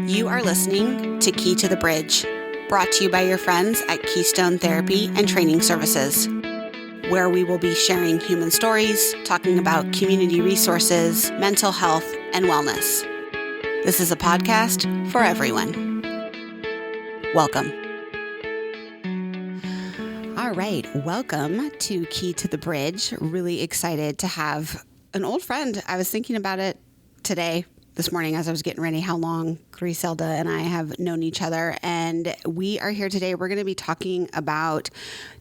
You are listening to Key to the Bridge, brought to you by your friends at Keystone Therapy and Training Services, where we will be sharing human stories, talking about community resources, mental health, and wellness. This is a podcast for everyone. Welcome. All right, welcome to Key to the Bridge. Really excited to have an old friend. I was thinking about it this morning as I was getting ready, how long Gricelda and I have known each other. And we are here today. We're going to be talking about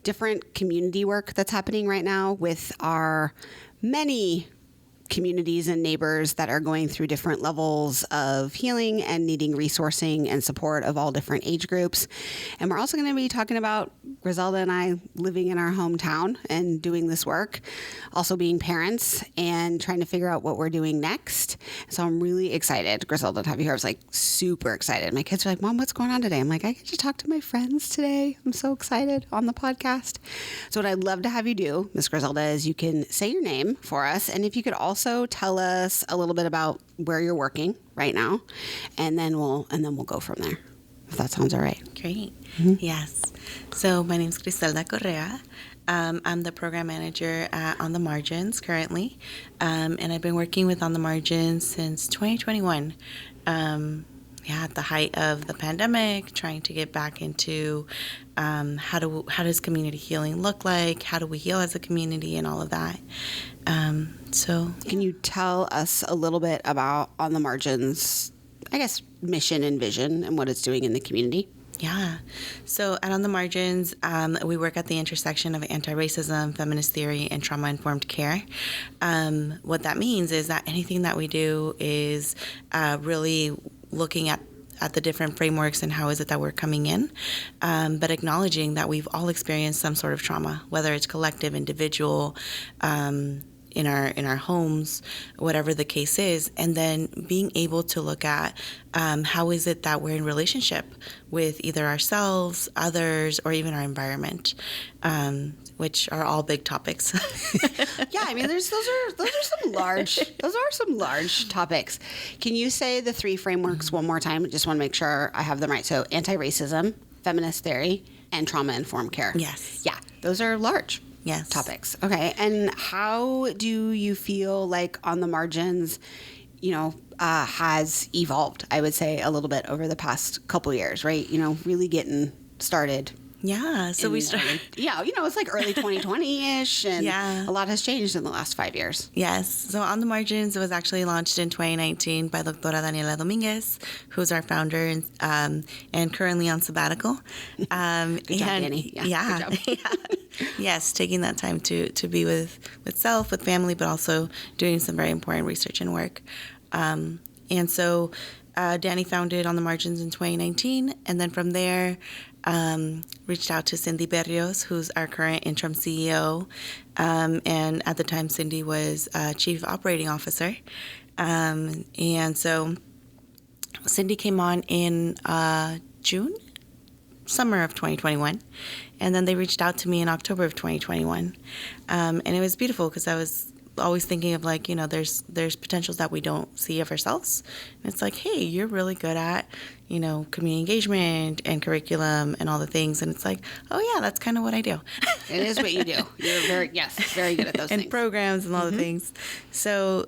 different community work that's happening right now with our many communities and neighbors that are going through different levels of healing and needing resourcing and support of all different age groups. And we're also going to be talking about Gricelda and I living in our hometown and doing this work, also being parents and trying to figure out what we're doing next. So I'm really excited, Gricelda, to have you here. I was like super excited. My kids are like, Mom, what's going on today? I'm like, I get to talk to my friends today. I'm so excited on the podcast. So what I'd love to have you do, Miss Gricelda, is you can say your name for us. And if you could also tell us a little bit about where you're working right now, and then we'll go from there, if that sounds all right. Great. Mm-hmm. Yes. So my name is Gricelda Correa. I'm the program manager at On the Margins currently, and I've been working with On the Margins since 2021. At the height of the pandemic, trying to get back into how does community healing look like? How do we heal as a community and all of that? Can you tell us a little bit about On the Margins, I guess, mission and vision and what it's doing in the community? Yeah. So at On the Margins, we work at the intersection of anti-racism, feminist theory, and trauma-informed care. What that means is that anything that we do is really looking at the different frameworks and how is it that we're coming in, but acknowledging that we've all experienced some sort of trauma, whether it's collective, individual, in our homes, whatever the case is, and then being able to look at how is it that we're in relationship with either ourselves, others, or even our environment, which are all big topics. Yeah, I mean, those are some large topics. Can you say the three frameworks one more time? I just want to make sure I have them right. So anti-racism, feminist theory, and trauma-informed care. Yes. Yeah, those are large. Yes. Topics. Okay. And how do you feel like On the Margins, has evolved, I would say, a little bit over the past couple years, right? Really getting started. Yeah. So we started. It's like early 2020-ish, and a lot has changed in the last 5 years. Yes. So On the Margins was actually launched in 2019 by Doctora Daniela Dominguez, who's our founder and currently on sabbatical. Good job, Danny. Yeah. Good job. Yes, taking that time to be with self, with family, but also doing some very important research and work. And so Danny founded On the Margins in 2019, and then from there reached out to Cindy Berrios, who's our current interim CEO, and at the time Cindy was Chief Operating Officer. And so Cindy came on in summer of 2021, and then they reached out to me in October of 2021, and it was beautiful because I was always thinking of there's potentials that we don't see of ourselves, and it's like, hey, you're really good at community engagement and curriculum and all the things, and it's like, oh yeah, that's kind of what I do. It is what you do. You're very good at those and things. Programs and all the things. So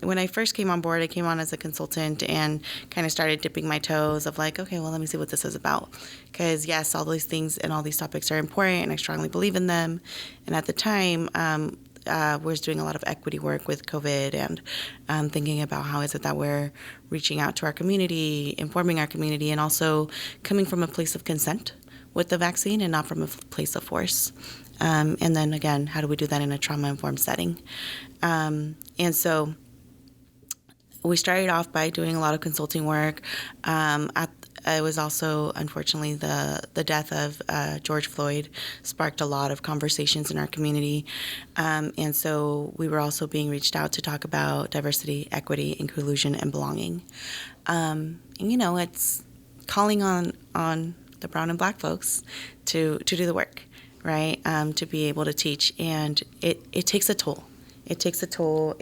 when I first came on board, I came on as a consultant and kind of started dipping my toes of like, okay, well, let me see what this is about, because yes, all these things and all these topics are important, and I strongly believe in them. And at the time, was doing a lot of equity work with COVID and thinking about how is it that we're reaching out to our community, informing our community, and also coming from a place of consent with the vaccine and not from a place of force. And then again, how do we do that in a trauma-informed setting? And so we started off by doing a lot of consulting work. It was also, unfortunately, the death of George Floyd sparked a lot of conversations in our community. And so we were also being reached out to talk about diversity, equity, inclusion, and belonging. It's calling on the brown and black folks to do the work, right? To be able to teach. And it takes a toll. It takes a toll.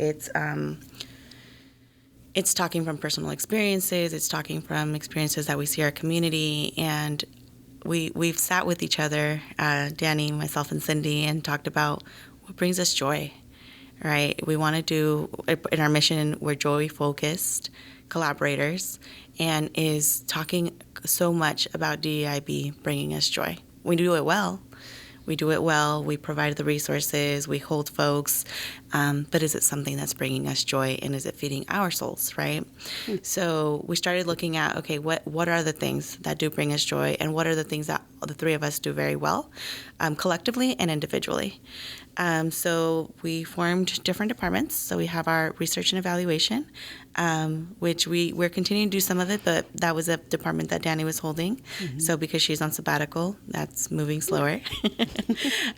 it's talking from personal experiences. It's talking from experiences that we see our community. And we've sat with each other, Danny, myself, and Cindy, and talked about what brings us joy, right? We want to do, in our mission, we're joy-focused collaborators, and is talking so much about DEIB bringing us joy. We do it well. We provide the resources, we hold folks, but is it something that's bringing us joy, and is it feeding our souls, right? So we started looking at, okay, what are the things that do bring us joy, and what are the things that the three of us do very well, collectively and individually. So we formed different departments. So we have our research and evaluation, which we're continuing to do some of it, but that was a department that Danny was holding. So because she's on sabbatical, that's moving slower.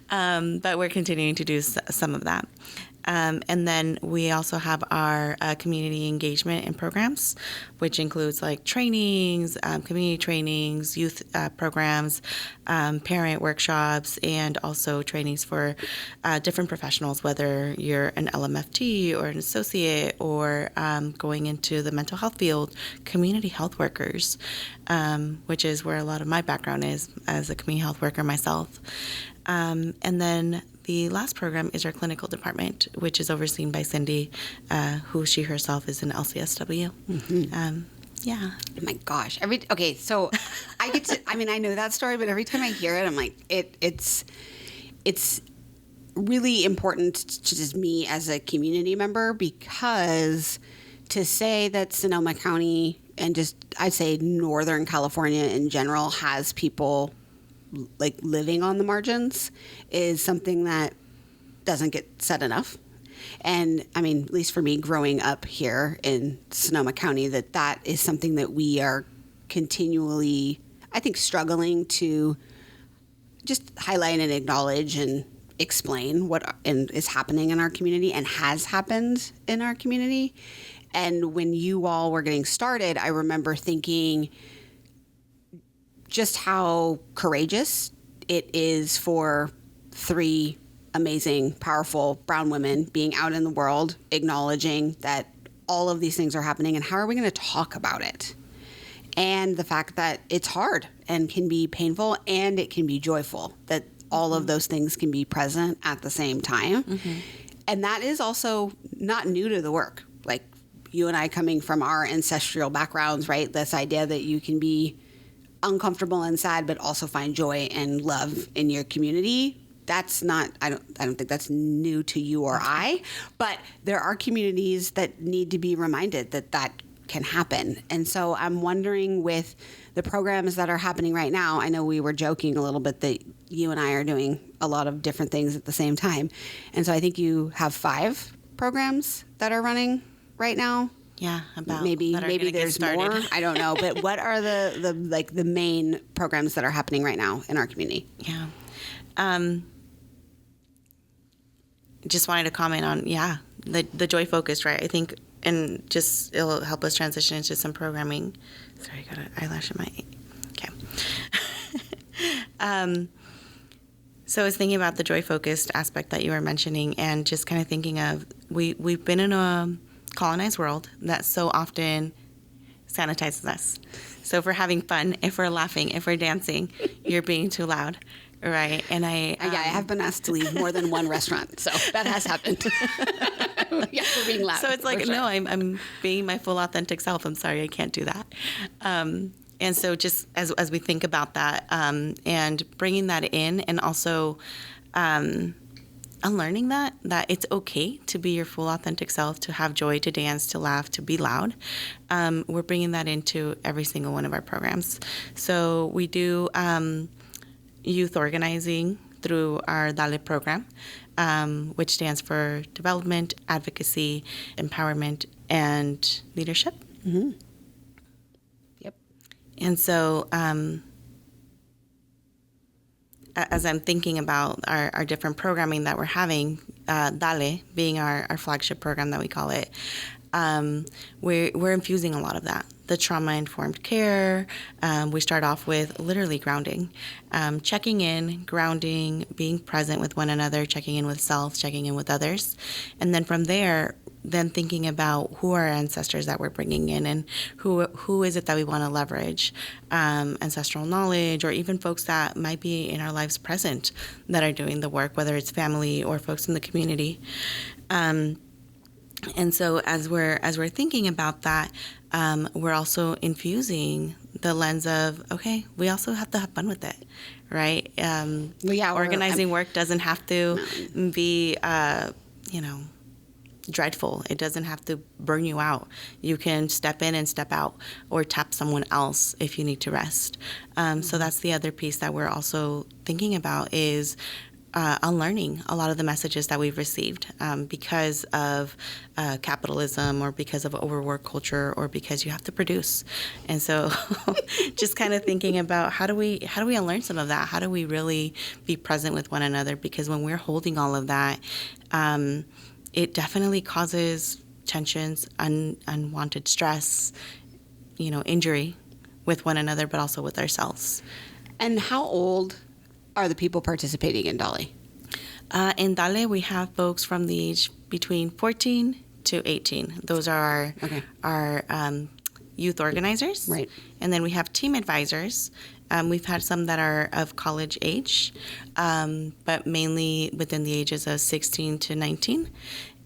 But we're continuing to do some of that. And then we also have our community engagement and programs, which includes like trainings, community trainings, youth programs, parent workshops, and also trainings for different professionals, whether you're an LMFT or an associate or going into the mental health field, community health workers, which is where a lot of my background is as a community health worker myself. And then the last program is our clinical department, which is overseen by Cindy, who she herself is an LCSW. Yeah. Oh my gosh. So I get to, I know that story, but every time I hear it, I'm like, it's really important to just me as a community member, because to say that Sonoma County and just, I'd say Northern California in general has people like living on the margins is something that doesn't get said enough. And at least for me growing up here in Sonoma County, that is something that we are continually, I think, struggling to just highlight and acknowledge and explain what is happening in our community and has happened in our community. And when you all were getting started, I remember thinking just how courageous it is for three amazing, powerful brown women being out in the world, acknowledging that all of these things are happening, and how are we going to talk about it? And the fact that it's hard and can be painful and it can be joyful, that all of those things can be present at the same time. And that is also not new to the work. Like you and I coming from our ancestral backgrounds, right? This idea that you can be uncomfortable and sad, but also find joy and love in your community. That's not, I don't think that's new to you or I, but there are communities that need to be reminded that can happen. And so I'm wondering, with the programs that are happening right now, I know we were joking a little bit that you and I are doing a lot of different things at the same time. And so I think you have 5 programs that are running right now. Yeah, about maybe there's more. I don't know, but what are the main programs that are happening right now in our community? Yeah, just wanted to comment on the joy focused, right? I think, and just it'll help us transition into some programming. Sorry, I got an eyelash in my. Okay. So I was thinking about the joy focused aspect that you were mentioning, and just kind of thinking of we've been in a colonized world that so often sanitizes us. So if we're having fun, if we're laughing, if we're dancing, you're being too loud, right? And I have been asked to leave more than one restaurant, so that has happened. Yeah, for being loud. So it's like, no, I'm being my full authentic self. I'm sorry, I can't do that. And so just as we think about that, and bringing that in, and also unlearning that it's okay to be your full authentic self, to have joy, to dance, to laugh, to be loud. We're bringing that into every single one of our programs. So we do youth organizing through our DALE program, which stands for Development, Advocacy, Empowerment, and Leadership. Mm-hmm. Yep. And so as I'm thinking about our different programming that we're having, DALE being our flagship program that we call it, we're infusing a lot of that. The trauma-informed care. We start off with literally grounding, checking in, grounding, being present with one another, checking in with self, checking in with others. And then from there, then thinking about who are our ancestors that we're bringing in, and who is it that we want to leverage, ancestral knowledge, or even folks that might be in our lives present that are doing the work, whether it's family or folks in the community. And so as we're thinking about that, we're also infusing the lens of, okay, we also have to have fun with it, right? Organizing work doesn't have to be, dreadful. It doesn't have to burn you out. You can step in and step out, or tap someone else if you need to rest. So that's the other piece that we're also thinking about, is unlearning a lot of the messages that we've received because of capitalism, or because of overwork culture, or because you have to produce. And so just kind of thinking about how do we unlearn some of that? How do we really be present with one another? Because when we're holding all of that, it definitely causes tensions, unwanted stress, injury with one another, but also with ourselves. And how old are the people participating in DALI? In DALI, we have folks from the age between 14 to 18. Those are our youth organizers. Right. And then we have team advisors. We've had some that are of college age, but mainly within the ages of 16 to 19.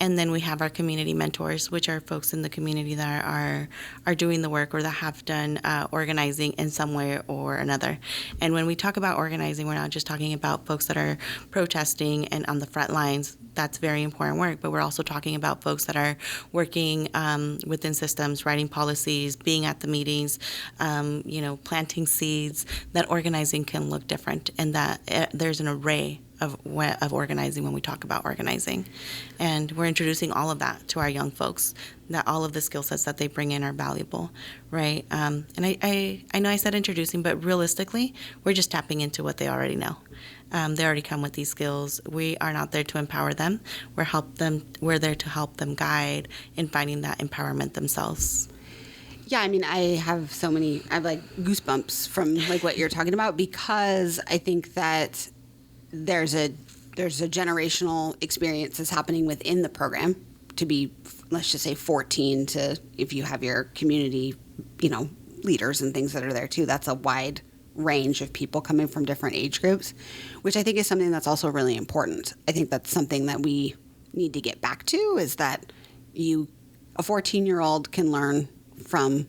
And then we have our community mentors, which are folks in the community that are doing the work, or that have done organizing in some way or another. And when we talk about organizing, we're not just talking about folks that are protesting and on the front lines. That's very important work. But we're also talking about folks that are working within systems, writing policies, being at the meetings, planting seeds. That organizing can look different, and that there's an array of organizing when we talk about organizing. And we're introducing all of that to our young folks, that all of the skill sets that they bring in are valuable, right? And I know I said introducing, but realistically, we're just tapping into what they already know. They already come with these skills. We are not there to empower them. We're there to help them guide in finding that empowerment themselves. Yeah, I mean, I have like goosebumps from like what you're talking about, because I think that there's a generational experience that's happening within the program to be, let's just say 14 to, if you have your community, leaders and things that are there too, that's a wide range of people coming from different age groups, which I think is something that's also really important. I think that's something that we need to get back to, is that a 14-year-old can learn from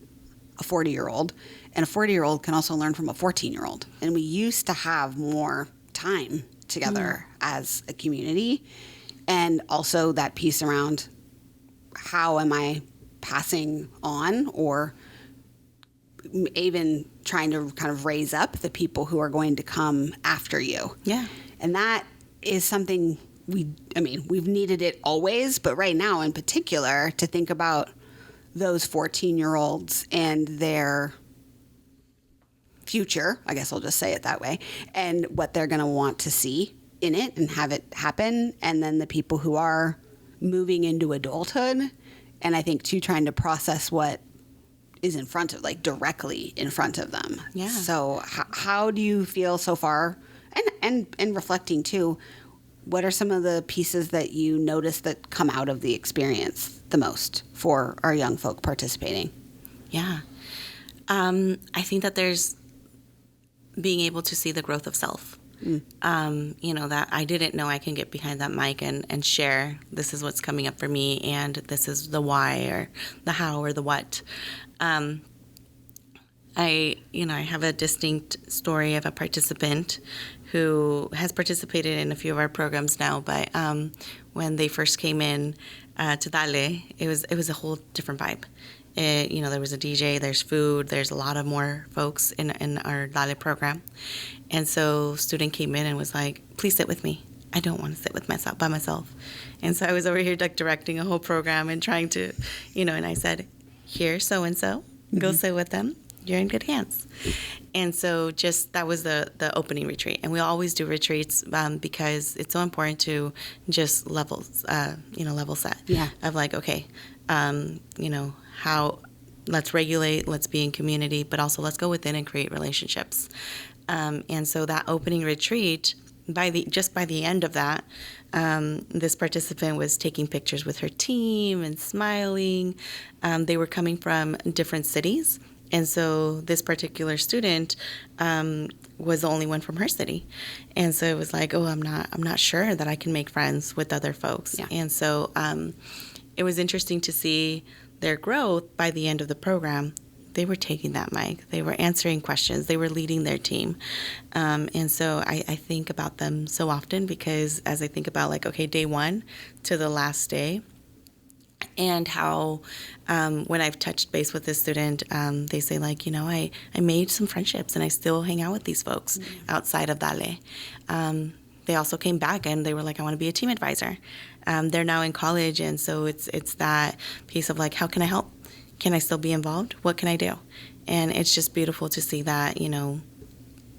a 40-year-old, and a 40-year-old can also learn from a 14-year-old. And we used to have more time together as a community, and also that piece around how am I passing on, or even trying to kind of raise up the people who are going to come after you. Yeah. And that is something we've needed it always, but right now in particular, to think about those 14-year-olds and their future, I guess I'll just say it that way, and what they're going to want to see in it and have it happen. And then the people who are moving into adulthood, and I think too, trying to process what is in front of, like directly in front of them. Yeah. So how do you feel so far? And reflecting too, what are some of the pieces that you notice that come out of the experience the most for our young folk participating? Yeah. I think that there's being able to see the growth of self. That I didn't know I can get behind that mic and share, this is what's coming up for me, and this is the why, or the how, or the what. I have a distinct story of a participant who has participated in a few of our programs now, but when they first came in to Dale, it was a whole different vibe. There was a DJ, there's food, there's a lot of more folks in our Dale program. And so student came in and was like, please sit with me. I don't want to sit by myself. And so I was over here like directing a whole program and trying to, and I said, here's so-and-so, go sit with them. you're in good hands. And so just that was the opening retreat. And we always do retreats because it's so important to just level set. Yeah. Of like, okay, how, let's regulate, let's be in community, but also let's go within and create relationships. And so that opening retreat, by the end of that, this participant was taking pictures with her team and smiling. They were coming from different cities. And so this particular student was the only one from her city. And so it was like, oh, I'm not sure that I can make friends with other folks. Yeah. And so it was interesting to see their growth by the end of the program. They were taking that mic. They were answering questions. They were leading their team. And so I think about them so often because as I think about like, okay, day one to the last day, and how when I've touched base with this student, they say like, I made some friendships and I still hang out with these folks outside of Dale. They also came back and they were like, I want to be a team advisor. They're now in college, and so it's that piece of like, how can I help? Can I still be involved? What can I do? And it's just beautiful to see that,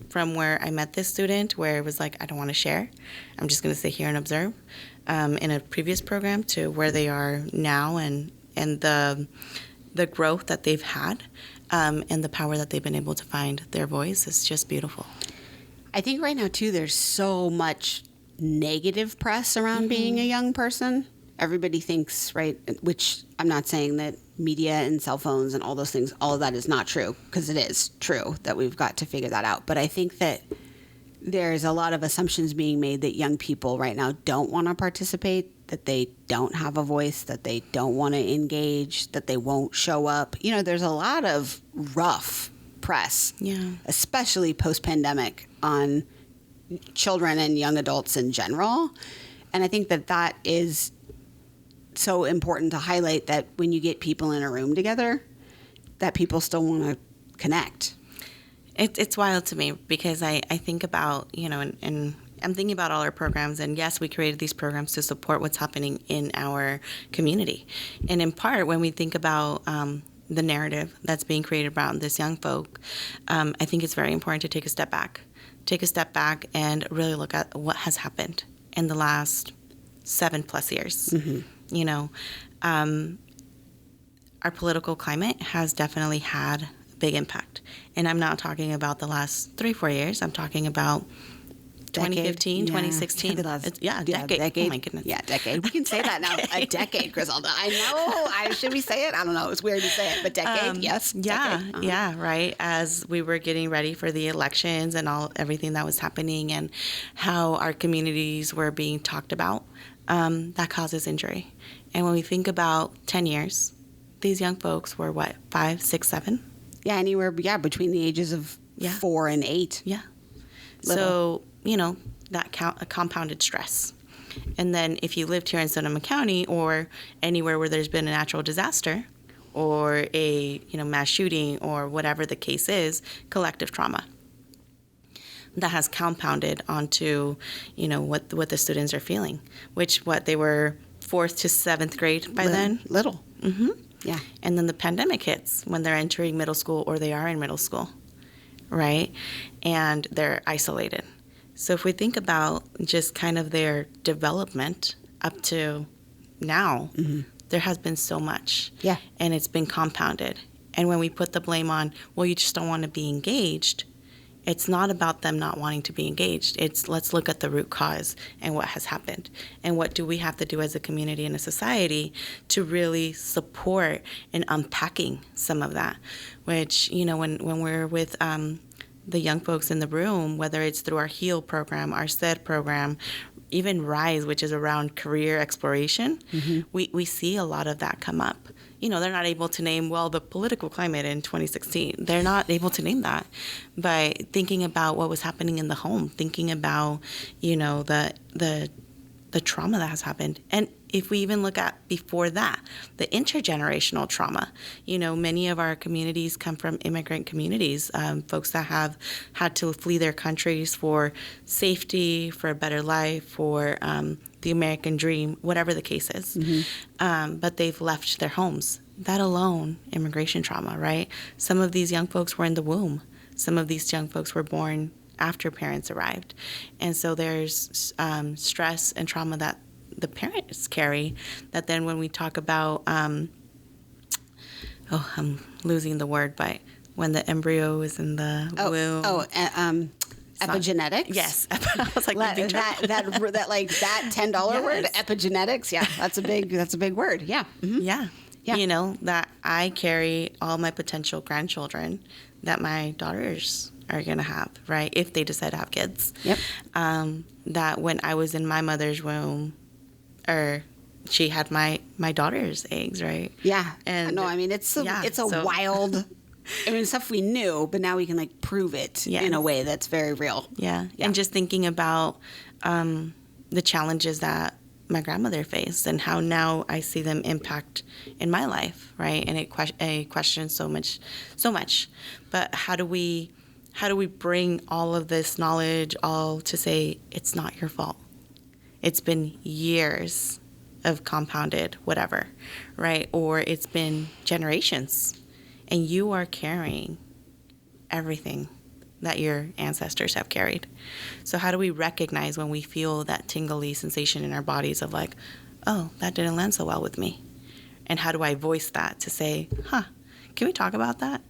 from where I met this student, where it was like, I don't want to share. I'm just going to sit here and observe. In a previous program to where they are now, and the growth that they've had, and the power that they've been able to find their voice is just beautiful. I think right now, too, there's so much negative press around being a young person. Everybody thinks, right, which I'm not saying that media and cell phones and all those things, all of that is not true, because it is true that we've got to figure that out. But I think that there's a lot of assumptions being made that young people right now don't want to participate, that they don't have a voice, that they don't want to engage, that they won't show up. There's a lot of rough press, especially post-pandemic, on children and young adults in general. And I think that is so important to highlight, that when you get people in a room together, that people still want to connect. It's wild to me because I think about, and I'm thinking about all our programs. And yes, we created these programs to support what's happening in our community. And in part, when we think about the narrative that's being created around this young folk, I think it's very important to take a step back. Take a step back and really look at what has happened in the last 7+ years. Our political climate has definitely had a big impact. And I'm not talking about the last 3-4 years. I'm talking about 2015, 2016. Decade. Decade. Oh, my goodness. Yeah, decade. We can say that now. A decade, Gricelda. I know. Should we say it? I don't know. It's weird to say it, but decade, yes. Yeah, decade. Yeah, right. As we were getting ready for the elections and everything that was happening and how our communities were being talked about, that causes injury. And when we think about 10 years, these young folks were what, 5, 6, 7? Yeah, anywhere, between the ages of 4 and 8. Yeah. Little. So, that compounded stress. And then if you lived here in Sonoma County or anywhere where there's been a natural disaster or a, mass shooting or whatever the case is, collective trauma. That has compounded onto, what the students are feeling, which they were 4th to 7th grade by then. Little. Mm-hmm. Yeah. And then the pandemic hits when they're entering middle school or they are in middle school, right? And they're isolated. So if we think about just kind of their development up to now, there has been so much. Yeah. And it's been compounded. And when we put the blame on, well, you just don't want to be engaged, it's not about them not wanting to be engaged. It's let's look at the root cause and what has happened. And what do we have to do as a community and a society to really support in unpacking some of that, which, when we're with the young folks in the room, whether it's through our HEAL program, our SED program, even RISE, which is around career exploration, we see a lot of that come up. They're not able to name, the political climate in 2016. They're not able to name that. But thinking about what was happening in the home, thinking about, the the trauma that has happened. And if we even look at before that, the intergenerational trauma, many of our communities come from immigrant communities, folks that have had to flee their countries for safety, for a better life, for the American dream, whatever the case is. But they've left their homes. That alone, immigration trauma, right? Some of these young folks were in the womb. Some of these young folks were born after parents arrived. And so there's stress and trauma that the parents carry that then when we talk about, I'm losing the word, but when the embryo is in the womb. Epigenetics. Yes. I was like, that $10 word, epigenetics. Yeah, that's a big word. Yeah. Mm-hmm. Yeah. That I carry all my potential grandchildren that my daughters are going to have, right? If they decide to have kids. Yep. That when I was in my mother's womb, or she had my daughter's eggs, right? Yeah. And no, I mean, it's a wild, stuff we knew, but now we can prove it in a way that's very real. Yeah. And just thinking about the challenges that my grandmother faced and how now I see them impact in my life, right? And it questions so much. But how do we bring all of this knowledge all to say it's not your fault? It's been years of compounded whatever, right? Or it's been generations, and you are carrying everything that your ancestors have carried. So how do we recognize when we feel that tingly sensation in our bodies of oh, that didn't land so well with me? And how do I voice that to say, can we talk about that?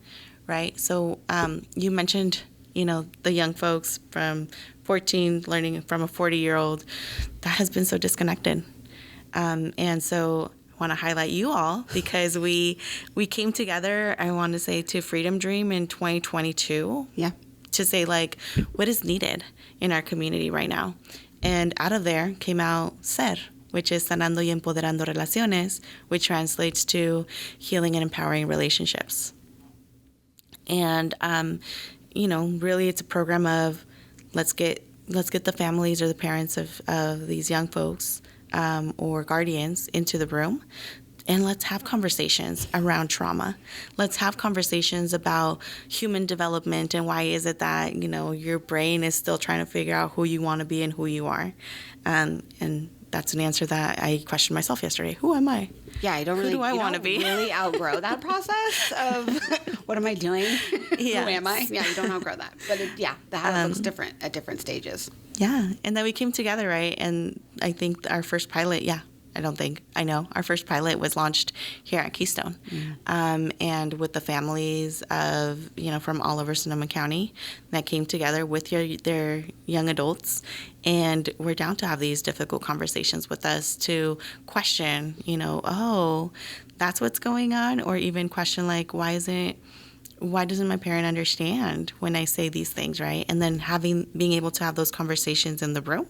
Right? So you mentioned, the young folks from 14 learning from a 40-year-old that has been so disconnected. And so I want to highlight you all because we came together, I want to say, to Freedom Dream in 2022. Yeah. To say, what is needed in our community right now. And out of there came out SER, which is Sanando y Empoderando Relaciones, which translates to healing and empowering relationships. And, really it's a program of let's get the families or the parents of these young folks or guardians into the room, and let's have conversations around trauma. Let's have conversations about human development and why is it that, your brain is still trying to figure out who you want to be and who you are. And that's an answer that I questioned myself yesterday. Who am I? Yeah, I don't really. Who do I want to be? Really outgrow that process of what am I doing? Yes. Who am I? Yeah, you don't outgrow that. But that looks different at different stages. Yeah, and then we came together, right? And I think our first pilot, our first pilot was launched here at Keystone. And with the families of, from all over Sonoma County that came together with their young adults. And we're down to have these difficult conversations with us to question, that's what's going on? Or even question why doesn't my parent understand when I say these things, right? And then being able to have those conversations in the room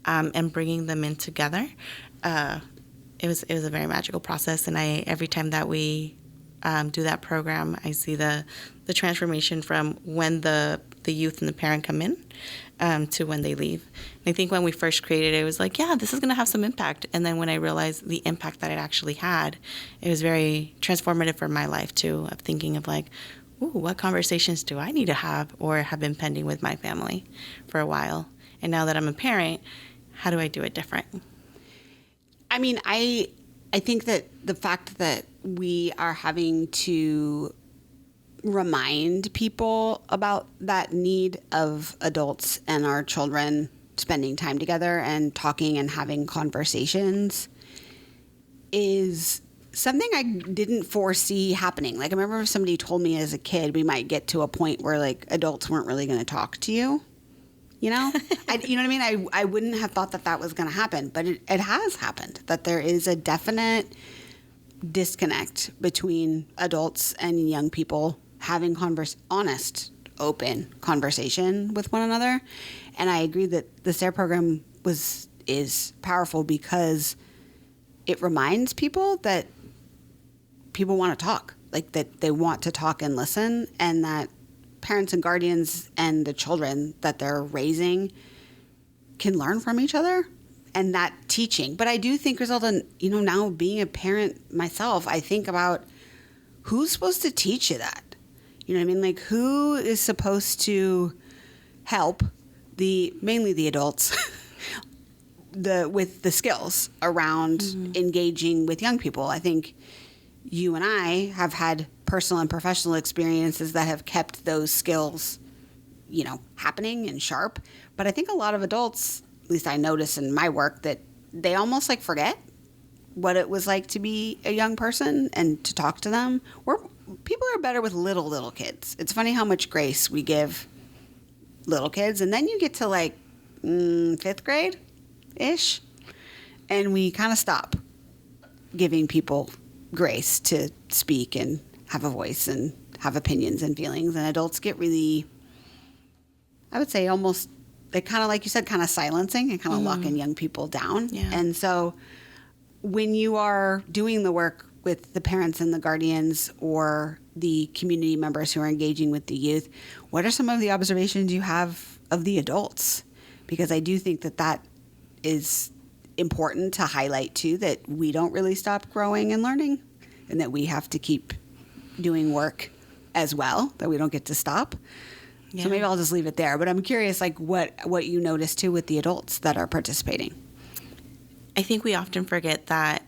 and bringing them in together. It was a very magical process, and every time that we do that program, I see the transformation from when the youth and the parent come in to when they leave. And I think when we first created it, it was this is going to have some impact. And then when I realized the impact that it actually had, it was very transformative for my life too, of thinking of what conversations do I need to have or have been pending with my family for a while. And now that I'm a parent, how do I do it different? I mean, I think that the fact that we are having to remind people about that need of adults and our children spending time together and talking and having conversations is something I didn't foresee happening. I remember somebody told me as a kid we might get to a point where adults weren't really going to talk to you. You know what I mean? I wouldn't have thought that was going to happen, but it has happened, that there is a definite disconnect between adults and young people having honest, open conversation with one another. And I agree that the SARE program is powerful because it reminds people that people want to talk, that they want to talk and listen, and that parents and guardians and the children that they're raising can learn from each other and that teaching. But I do think, Griselda, now being a parent myself, I think about who's supposed to teach you that? You know what I mean? Like, who is supposed to help mainly the adults with the skills around engaging with young people? I think you and I have had personal and professional experiences that have kept those skills, happening and sharp. But I think a lot of adults, at least I notice in my work, that they almost like forget what it was like to be a young person and to talk to them. People are better with little kids. It's funny how much grace we give little kids, and then you get to like 5th grade ish, and we kind of stop giving people grace to speak and have a voice and have opinions and feelings. And adults get really, I would say, almost, they kind of, like you said, kind of silencing and kind of locking young people down. Yeah. And so when you are doing the work with the parents and the guardians or the community members who are engaging with the youth, what are some of the observations you have of the adults? Because I do think that is important to highlight too, that we don't really stop growing and learning, and that we have to keep doing work as well, that we don't get to stop. Yeah. So maybe I'll just leave it there. But I'm curious, like, what you notice too with the adults that are participating. I think we often forget that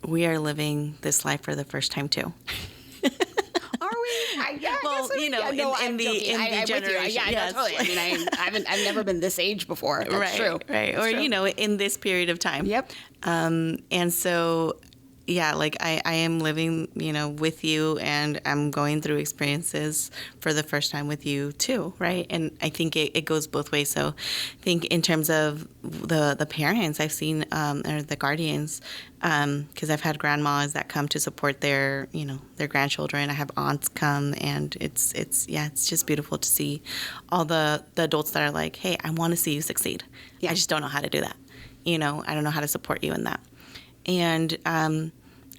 we are living this life for the first time too. Are we? Yeah, well, in the generation. Yeah, yes. No, totally. I mean, I've never been this age before. That's true. Right. That's or, true. In this period of time. Yep. And so, yeah, like I am living, with you, and I'm going through experiences for the first time with you too, right? And I think it goes both ways. So I think in terms of the parents I've seen, or the guardians, because I've had grandmas that come to support their grandchildren. I have aunts come, and it's just beautiful to see all the adults that are like, hey, I want to see you succeed. Yeah. I just don't know how to do that. I don't know how to support you in that. And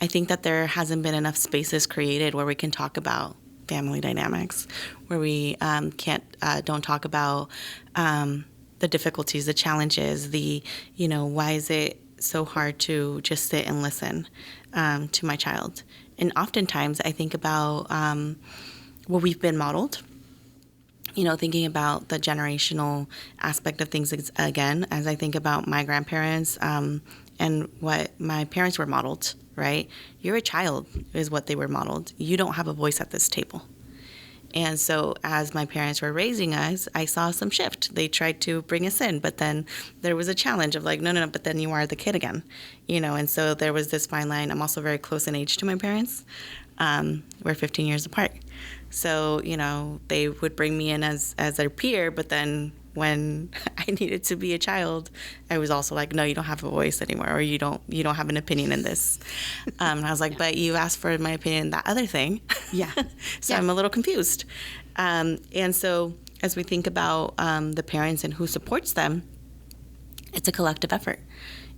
I think that there hasn't been enough spaces created where we can talk about family dynamics, where we don't talk about the difficulties, the challenges, why is it so hard to just sit and listen to my child. And oftentimes I think about what we've been modeled, thinking about the generational aspect of things again, as I think about my grandparents and what my parents were modeled, right? You're a child is what they were modeled. You don't have a voice at this table. And so as my parents were raising us, I saw some shift. They tried to bring us in, but then there was a challenge of like, no, but then you are the kid again, and so there was this fine line. I'm also very close in age to my parents. We're 15 years apart. So, they would bring me in as their peer, but then when I needed to be a child, I was also like, no, you don't have a voice anymore, or you don't have an opinion in this. And I was like, but you asked for my opinion in that other thing. Yeah. So I'm a little confused. And so as we think about the parents and who supports them, it's a collective effort.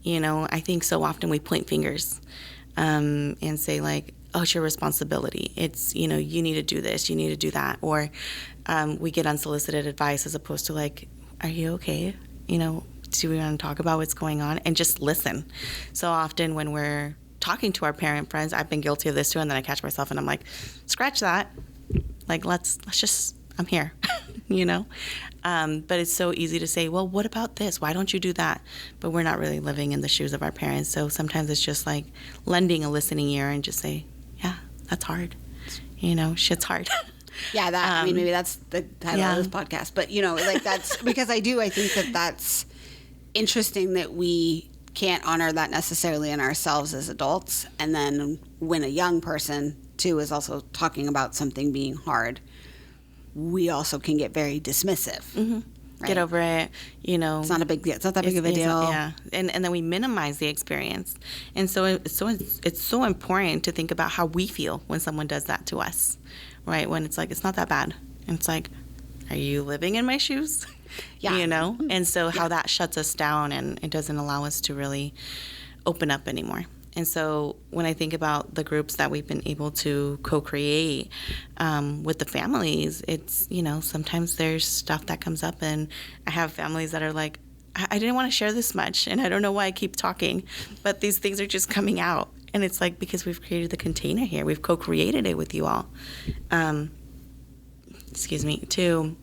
I think so often we point fingers and say like, oh, it's your responsibility. It's, you need to do this, you need to do that. Or we get unsolicited advice as opposed to like, are you okay? Do we want to talk about what's going on? And just listen. So often when we're talking to our parent friends, I've been guilty of this too, and then I catch myself and I'm like, scratch that. Like, let's just, I'm here, But it's so easy to say, well, what about this? Why don't you do that? But we're not really living in the shoes of our parents. So sometimes it's just like lending a listening ear and just say, yeah, that's hard. Shit's hard. Yeah, maybe that's the title of this podcast. But, that's because I think that's interesting that we can't honor that necessarily in ourselves as adults. And then when a young person, too, is also talking about something being hard, we also can get very dismissive. Mm-hmm. Right? Get over it, It's not a big deal. It's not that big of a deal. Yeah, and then we minimize the experience. And so it's so important to think about how we feel when someone does that to us, right? When it's like, it's not that bad. And it's like, are you living in my shoes? Yeah. And so how that shuts us down and it doesn't allow us to really open up anymore. And so when I think about the groups that we've been able to co-create with the families, it's, sometimes there's stuff that comes up and I have families that are like, I didn't want to share this much, and I don't know why I keep talking, but these things are just coming out. And it's like, because we've created the container here, we've co-created it with you all. To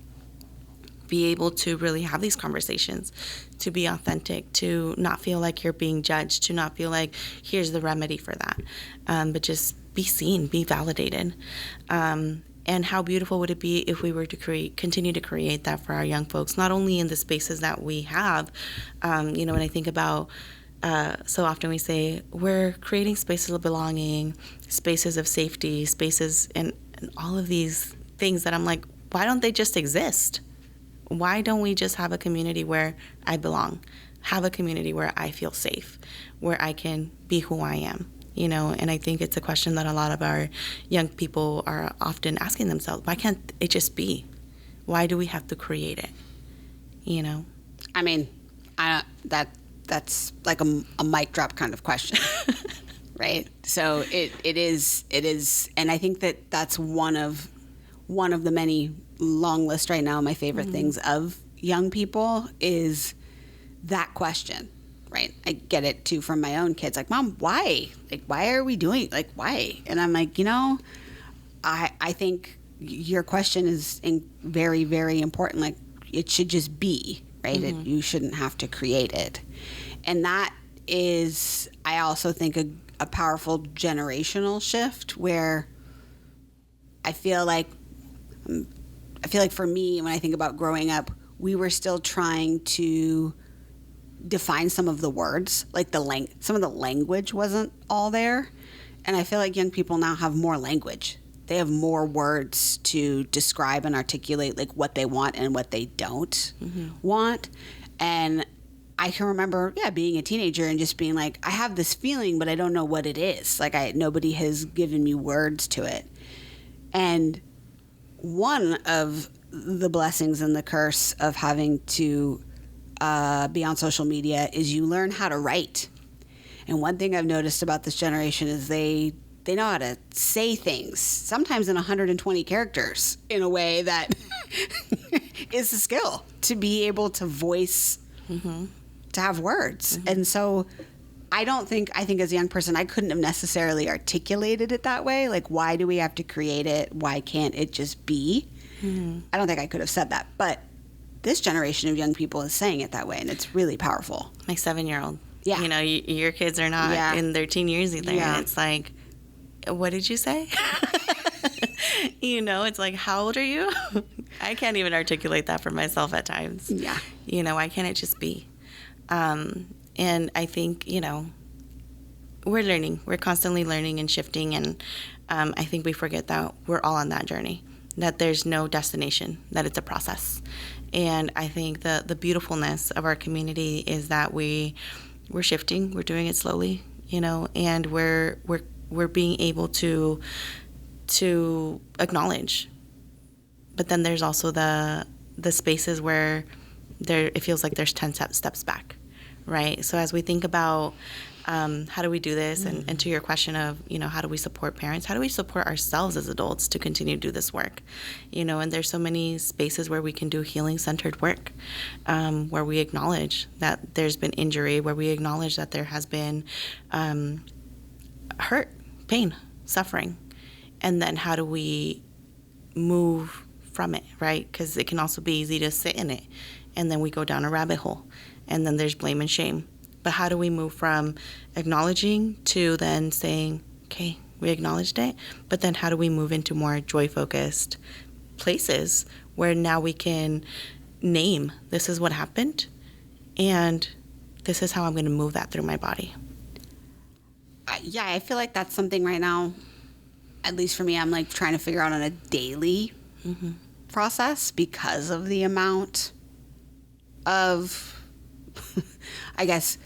be able to really have these conversations, to be authentic, to not feel like you're being judged, to not feel like here's the remedy for that, but just be seen, be validated. And how beautiful would it be if we were to continue to create that for our young folks, not only in the spaces that we have, when I think about, so often we say we're creating spaces of belonging, spaces of safety, spaces, and all of these things that I'm like, why don't they just exist? Why don't we just have a community where I belong, have a community where I feel safe, where I can be who I am? And I think it's a question that a lot of our young people are often asking themselves. Why can't it just be? Why do we have to create it? I mean, that's like a mic drop kind of question, right? So it is, and I think that's one of the many long list right now. My favorite things of young people is that question. Right. I get it too from my own kids. Like, Mom, why? Like, why are we doing, like, why? And I'm like, I think your question is very, very important. Like, it should just be, right? You shouldn't have to create it. And that is, I also think, a powerful generational shift where I feel like for me, when I think about growing up, we were still trying to define some of the words, like some of the language wasn't all there. And I feel like young people now have more language. They have more words to describe and articulate like what they want and what they don't want. And I can remember, being a teenager and just being like, I have this feeling, but I don't know what it is. Like nobody has given me words to it. And one of the blessings and the curse of having to be on social media is you learn how to write. And one thing I've noticed about this generation is they know how to say things, sometimes in 120 characters, in a way that is a skill to be able to voice, to have words. And so I think as a young person, I couldn't have necessarily articulated it that way. Like, why do we have to create it? Why can't it just be? I don't think I could have said that, but this generation of young people is saying it that way, and it's really powerful. My 7-year-old. Yeah. Your kids are not in their teen years either. Yeah. And it's like, what did you say? It's like, how old are you? I can't even articulate that for myself at times. Yeah. Why can't it just be? And I think, we're learning. We're constantly learning and shifting. And I think we forget that we're all on that journey, that there's no destination, that it's a process. And I think the beautifulness of our community is that we're shifting, we're doing it slowly, and we're being able to acknowledge. But then there's also the spaces where it feels like there's 10 steps back, right? So as we think about how do we do this, and to your question of, how do we support parents? How do we support ourselves as adults to continue to do this work? And there's so many spaces where we can do healing-centered work, where we acknowledge that there's been injury, where we acknowledge that there has been hurt, pain, suffering. And then how do we move from it, right? Because it can also be easy to sit in it, and then we go down a rabbit hole, and then there's blame and shame. But how do we move from acknowledging to then saying, okay, we acknowledged it, but then how do we move into more joy-focused places where now we can name, this is what happened, and this is how I'm going to move that through my body? I feel like that's something right now, at least for me, I'm like trying to figure out on a daily process because of the amount of, I guess,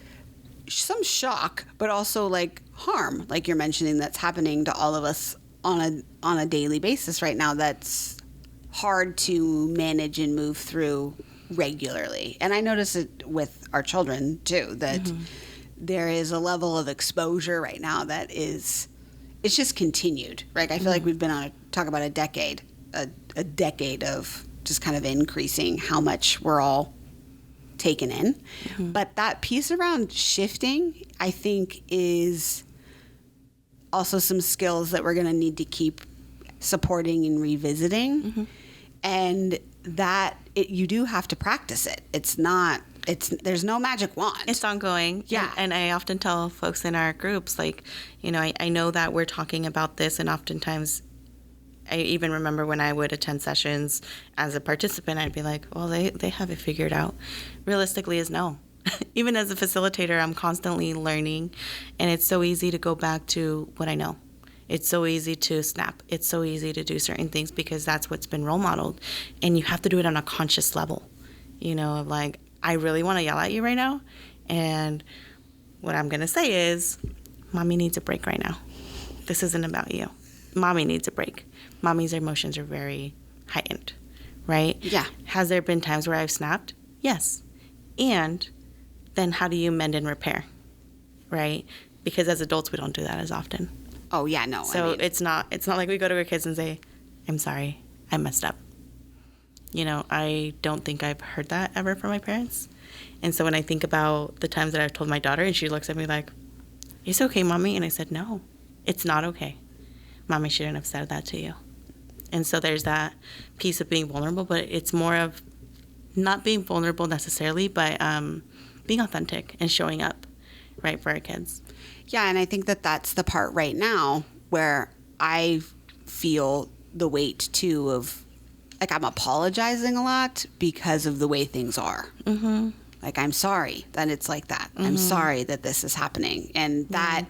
some shock, but also like harm, like you're mentioning, that's happening to all of us on a daily basis right now. That's hard to manage and move through regularly. And I notice it with our children too, that there is a level of exposure right now that it's just continued, right? I feel like we've been talk about a decade of just kind of increasing how much we're all taken in. But that piece around shifting, I think, is also some skills that we're going to need to keep supporting and revisiting. And that you do have to practice it. There's no magic wand. It's ongoing. Yeah. And I often tell folks in our groups, like, you know, I know that we're talking about this, and oftentimes I even remember when I would attend sessions as a participant, I'd be like, well, they have it figured out. Realistically is no. Even as a facilitator, I'm constantly learning, and it's so easy to go back to what I know. It's so easy to snap. It's so easy to do certain things because that's what's been role modeled, and you have to do it on a conscious level, you know, of like, I really want to yell at you right now, and what I'm going to say is, Mommy needs a break right now. This isn't about you. Mommy needs a break. Mommy's emotions are very heightened, right? Yeah. Has there been times where I've snapped? Yes. And then how do you mend and repair, right? Because as adults, we don't do that as often. Oh, yeah, no. So it's not like we go to our kids and say, I'm sorry, I messed up. You know, I don't think I've heard that ever from my parents. And so when I think about the times that I've told my daughter and she looks at me like, it's okay, Mommy. And I said, no, it's not okay. Mommy shouldn't have said that to you. And so there's that piece of being vulnerable, but it's more of not being vulnerable necessarily, but being authentic and showing up, right, for our kids. Yeah, and I think that that's the part right now where I feel the weight, too, of, like, I'm apologizing a lot because of the way things are. Like, I'm sorry that it's like that. I'm sorry that this is happening. And that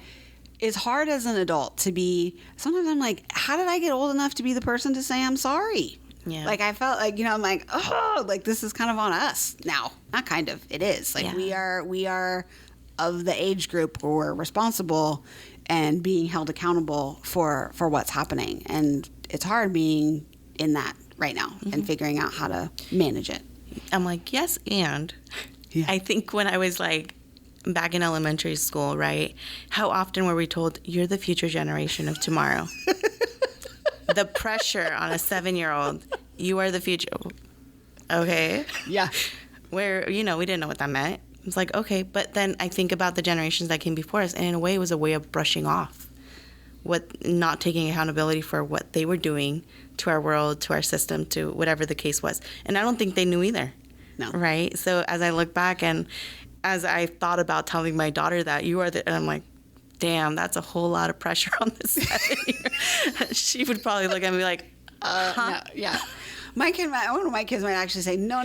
is hard as an adult to be. Sometimes I'm like, how did I get old enough to be the person to say I'm sorry? Yeah. Like, I felt like, you know, I'm like, oh, like, this is kind of on us now. Not kind of. It is. Like, we are of the age group where we're responsible and being held accountable for what's happening. And it's hard being in that right now and figuring out how to manage it. I'm like, yes, and I think when I was like back in elementary school, right, how often were we told, you're the future generation of tomorrow? The pressure on a 7-year-old, you are the future. Okay. Yeah. Where, you know, we didn't know what that meant. It's like, okay, but then I think about the generations that came before us, and in a way it was a way of brushing off not taking accountability for what they were doing to our world, to our system, to whatever the case was. And I don't think they knew either. No. Right? So as I look back and as I thought about telling my daughter that and I'm like, damn, that's a whole lot of pressure on this 7-year. She would probably look at me like, No, yeah. One of my kids might actually say, no.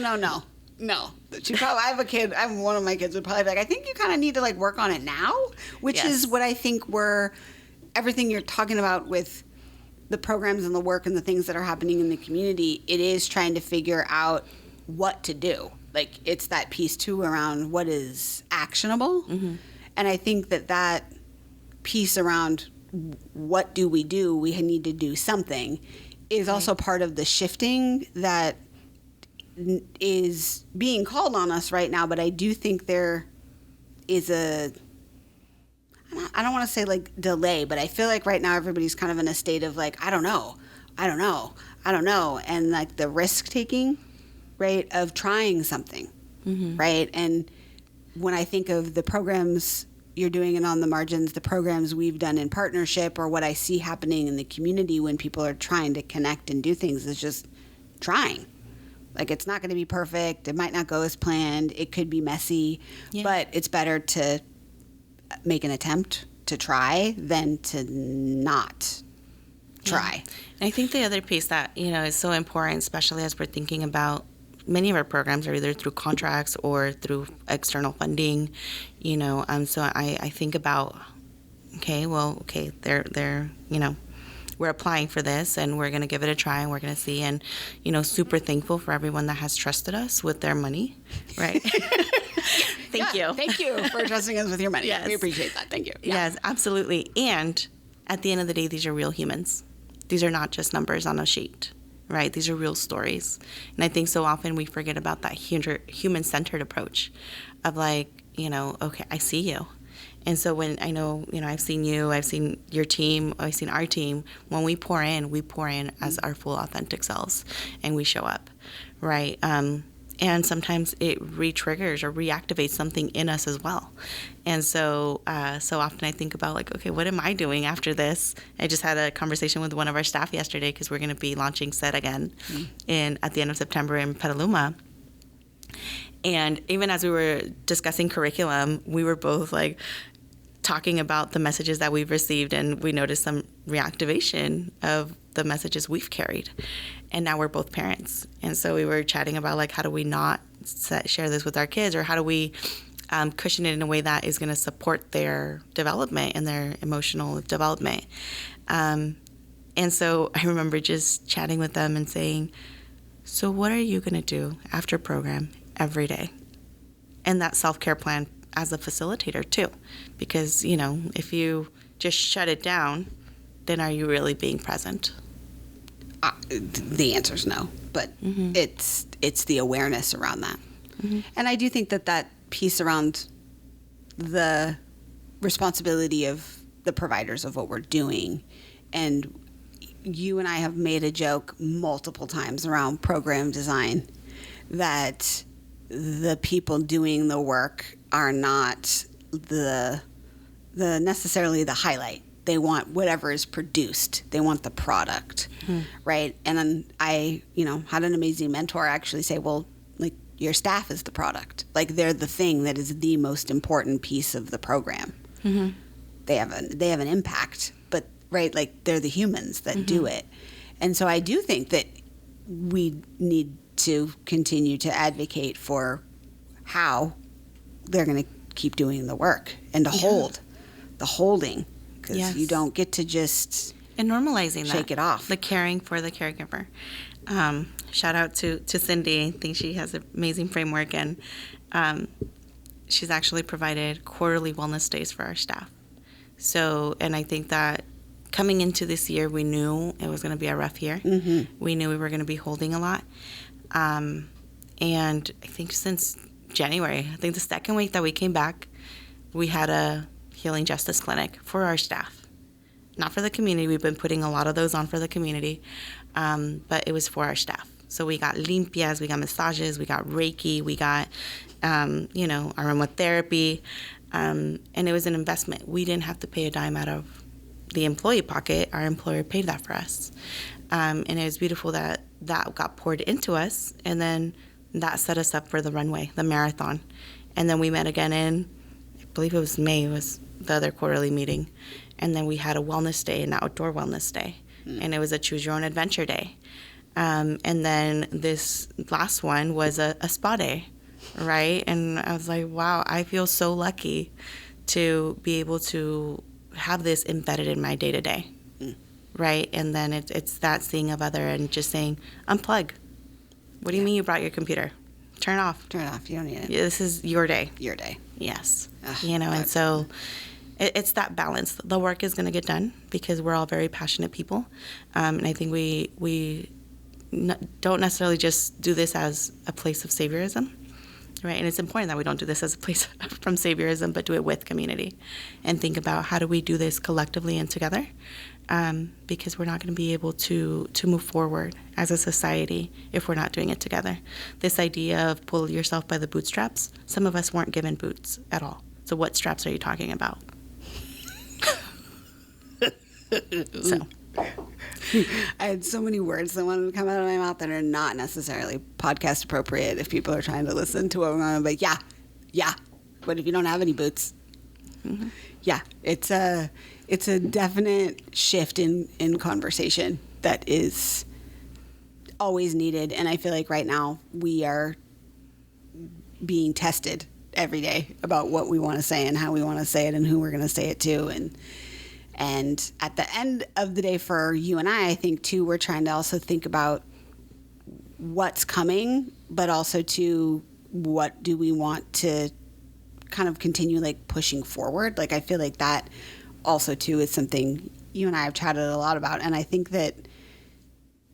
She probably, one of my kids would probably be like, I think you kind of need to like work on it now, which is what I think everything you're talking about with the programs and the work and the things that are happening in the community, it is trying to figure out what to do. Like, it's that piece too around what is actionable. And I think that piece around what do, we need to do something is also part of the shifting that is being called on us right now. But I do think there is I don't want to say like delay, but I feel like right now everybody's kind of in a state of like, I don't know. And like the risk taking, right, of trying something, right? And when I think of the programs you're doing it on the margins, the programs we've done in partnership, or what I see happening in the community when people are trying to connect and do things, is just trying. Like, it's not going to be perfect. It might not go as planned. It could be messy, but it's better to make an attempt to try than to not try. And I think the other piece that, you know, is so important, especially as we're thinking about many of our programs are either through contracts or through external funding, you know, so I think about, they're, you know, we're applying for this and we're going to give it a try and we're going to see, and, you know, super thankful for everyone that has trusted us with their money, right? Thank you. Thank you for trusting us with your money. Yes. We appreciate that. Thank you. Yeah. Yes, absolutely. And at the end of the day, these are real humans. These are not just numbers on a sheet, right? These are real stories. And I think so often we forget about that human-centered approach of like, you know, okay, I see you. And so when I know, you know, I've seen you, I've seen your team, I've seen our team, when we pour in as our full authentic selves and we show up, right? And sometimes it re-triggers or reactivates something in us as well. And so often I think about like, okay, what am I doing after this? I just had a conversation with one of our staff yesterday because we're going to be launching SET again at the end of September in Petaluma. And even as we were discussing curriculum, we were both like talking about the messages that we've received, and we noticed some reactivation of the messages we've carried. And now we're both parents. And so we were chatting about like, how do we not share this with our kids, or how do we cushion it in a way that is going to support their development and their emotional development. And so I remember just chatting with them and saying, so what are you going to do after program every day? And that self-care plan as a facilitator too, because, you know, if you just shut it down, then are you really being present? The answer is no, but it's the awareness around that. And I do think that piece around the responsibility of the providers of what we're doing, and you and I have made a joke multiple times around program design that the people doing the work are not the necessarily the highlight. They want whatever is produced. They want the product, right? And then I, had an amazing mentor actually say, well, like, your staff is the product. Like, they're the thing that is the most important piece of the program. They have an impact, but, right, like, they're the humans that do it. And so I do think that we need to continue to advocate for how they're going to keep doing the work and to hold the holding. Because you don't get to just and normalizing shake it off. The caring for the caregiver. Shout out to Cindy. I think she has an amazing framework, and she's actually provided quarterly wellness days for our staff. So, and I think that coming into this year, we knew it was going to be a rough year. We knew we were going to be holding a lot. And I think since January, I think the second week that we came back, we had a healing justice clinic for our staff, not for the community. We've been putting a lot of those on for the community, but it was for our staff. So we got limpias, we got massages, we got Reiki, we got, aromatherapy, and it was an investment. We didn't have to pay a dime out of the employee pocket. Our employer paid that for us, and it was beautiful that got poured into us, and then that set us up for the runway, the marathon, and then we met again in, I believe it was May, was the other quarterly meeting. And then we had a wellness day, an outdoor wellness day. And it was a choose your own adventure day. And then this last one was a spa day, right? And I was like, wow, I feel so lucky to be able to have this embedded in my day to day, right? And then it's that seeing of other and just saying, unplug. What do you mean you brought your computer? Turn it off. Turn it off. You don't need it. This is your day. Your day. Yes. And so it's that balance. The work is going to get done because we're all very passionate people. And I think we don't necessarily just do this as a place of saviorism, right? And it's important that we don't do this as a place from saviorism, but do it with community and think about how do we do this collectively and together, because we're not going to be able to move forward as a society if we're not doing it together. This idea of pull yourself by the bootstraps, some of us weren't given boots at all. So what straps are you talking about? So I had so many words that wanted to come out of my mouth that are not necessarily podcast appropriate if people are trying to listen to what we're on. But yeah. What if you don't have any boots? Yeah, it's a definite shift in conversation that is always needed. And I feel like right now we are being tested every day about what we want to say and how we want to say it and who we're going to say it to. And at the end of the day for you and I think, too, we're trying to also think about what's coming, but also, to what do we want to kind of continue, like, pushing forward. Like, I feel like that also, too, is something you and I have chatted a lot about. And I think that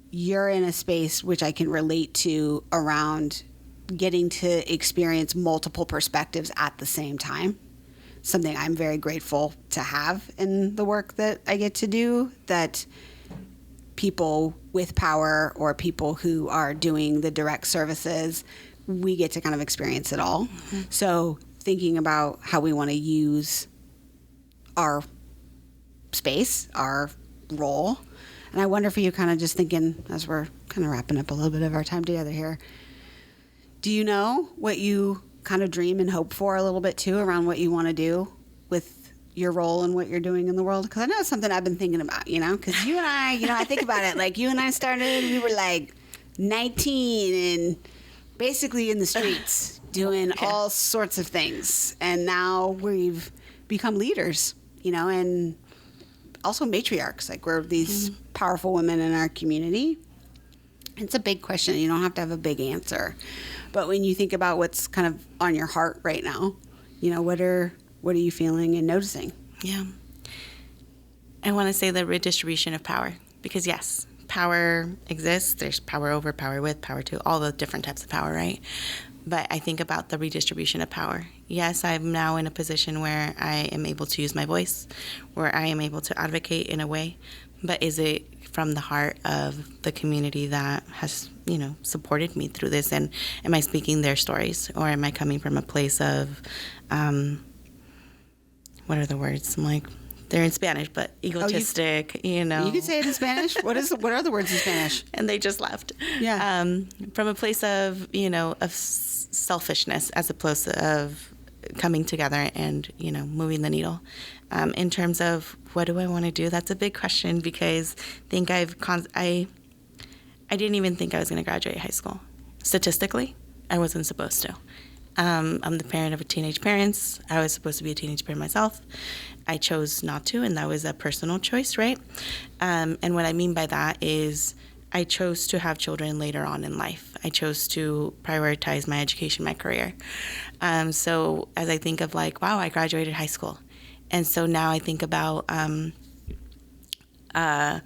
you're in a space which I can relate to around getting to experience multiple perspectives at the same time. Something I'm very grateful to have in the work that I get to do, that people with power or people who are doing the direct services we get to kind of experience it all. So thinking about how we want to use our space, our role. And I wonder for you, kind of just thinking as we're kind of wrapping up a little bit of our time together here, do you know what you kind of dream and hope for a little bit too around what you want to do with your role and what you're doing in the world? Because I know it's something I've been thinking about, because you and I, I think about it, like you and I started, we were like 19 and basically in the streets doing all sorts of things. And now we've become leaders, and also matriarchs. Like we're these powerful women in our community. It's a big question. You don't have to have a big answer. But when you think about what's kind of on your heart right now, what are you feeling and noticing? Yeah. I want to say the redistribution of power, because yes, power exists. There's power over, power with, power to, all the different types of power, right? But I think about the redistribution of power. Yes, I'm now in a position where I am able to use my voice, where I am able to advocate in a way, but is it from the heart of the community that has, supported me through this? And am I speaking their stories, or am I coming from a place of, what are the words? I'm like, they're in Spanish, but egotistic, You can say it in Spanish. What are the words in Spanish? And they just left. Yeah. From a place of, of selfishness as opposed to of coming together and, moving the needle. In terms of what do I want to do? That's a big question, because I didn't even think I was going to graduate high school. Statistically, I wasn't supposed to. I'm the parent of teenage parents. I was supposed to be a teenage parent myself. I chose not to, and that was a personal choice, right? And what I mean by that is I chose to have children later on in life. I chose to prioritize my education, my career. So as I think of like, wow, I graduated high school. And so now I think about, I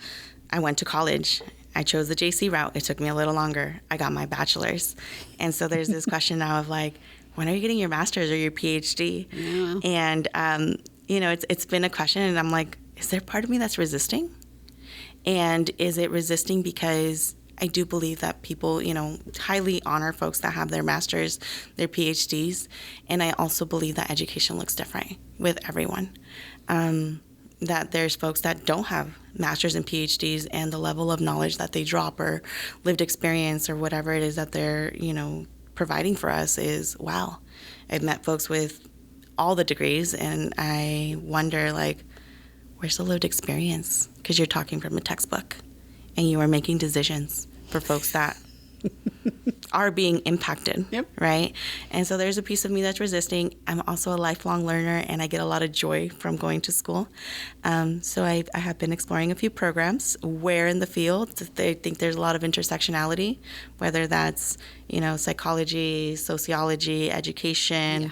went to college. I chose the JC route. It took me a little longer. I got my bachelor's. And so there's this question now of like, when are you getting your master's or your PhD? Yeah. And, it's been a question, and I'm like, is there part of me that's resisting? And is it resisting because I do believe that people, highly honor folks that have their master's, their PhDs. And I also believe that education looks different with everyone. That there's folks that don't have master's and PhDs, and the level of knowledge that they drop or lived experience or whatever it is that they're, providing for us is, wow. I've met folks with all the degrees, and I wonder, like, where's the lived experience? Because you're talking from a textbook, and you are making decisions for folks that are being impacted, yep. Right? And so there's a piece of me that's resisting. I'm also a lifelong learner, and I get a lot of joy from going to school. So I have been exploring a few programs where in the field they think there's a lot of intersectionality, whether that's, psychology, sociology, education.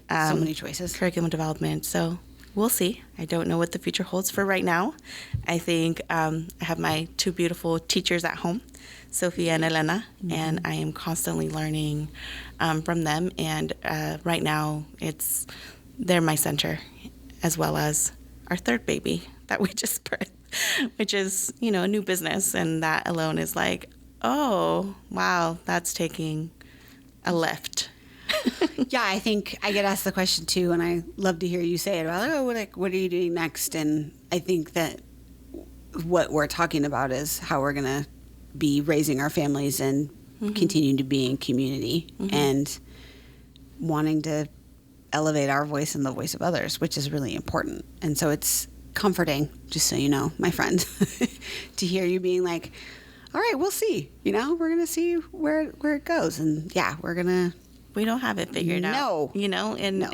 Yeah. So many choices. Curriculum development. So we'll see. I don't know what the future holds for right now. I think I have my two beautiful teachers at home, Sophia and Elena, and I am constantly learning from them. And right now, they're my center, as well as our third baby that we just birthed, which is, a new business. And that alone is like, oh, wow, that's taking a lift. Yeah, I think I get asked the question too, and I love to hear you say it about, what are you doing next? And I think that what we're talking about is how we're going to be raising our families and continue to be in community and wanting to elevate our voice and the voice of others, which is really important. And so it's comforting, just so you know, my friend, to hear you being like, all right, we'll see. We're going to see where it goes. And yeah, we don't have it figured out. No. And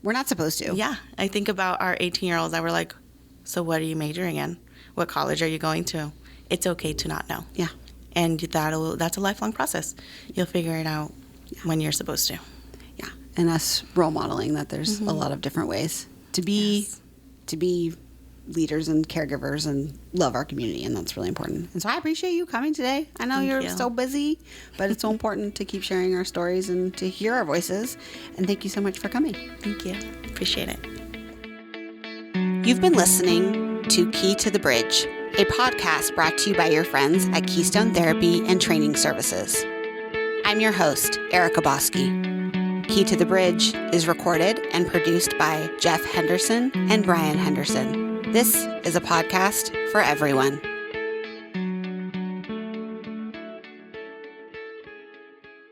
we're not supposed to. Yeah. I think about our 18-year-olds that were like, so what are you majoring in? What college are you going to? It's okay to not know. Yeah. And that's a lifelong process. You'll figure it out when you're supposed to. Yeah. And us role modeling that there's a lot of different ways to be leaders and caregivers and love our community, and that's really important. And so I appreciate you coming today. I know you're so busy, but it's so important to keep sharing our stories and to hear our voices. And thank you so much for coming. Thank you. Appreciate it. You've been listening to Key to the Bridge, a podcast brought to you by your friends at Keystone Therapy and Training Services. I'm your host, Erica Bosque. Key to the Bridge is recorded and produced by Jeff Henderson and Brian Henderson. This is a podcast for everyone.